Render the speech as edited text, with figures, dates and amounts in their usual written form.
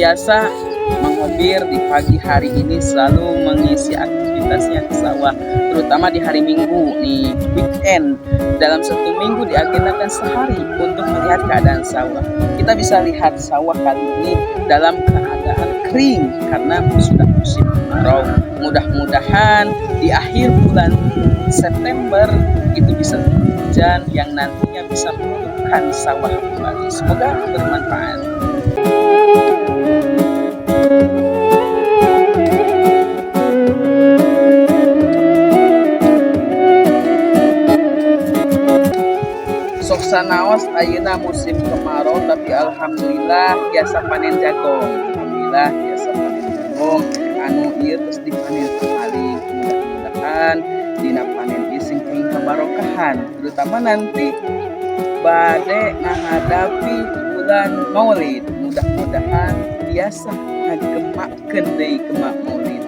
biasa menghobir di pagi hari ini selalu mengisi aktivitasnya ke sawah, terutama di hari Minggu nih, weekend. Dalam satu minggu diagendakan sehari untuk melihat keadaan sawah. Kita bisa lihat sawah kali ini dalam keadaan kering karena sudah musim kemarau. Mudah-mudahan di akhir bulan September itu bisa hujan yang nantinya bisa menghidupkan sawah kembali. Semoga bermanfaat. Sok sanaos ayeuna musim kemarau tapi alhamdulillah biasa panen jagong. Alhamdulillah biasa panen jagong anu ieu geus dipanen kembali. Mudah-mudahan dina panen ieu sing ing kabarokahan, terutama nanti bade menghadapi bulan Maulid. Mudah-mudahan biasa ngagemakeun deui gemak Maulid.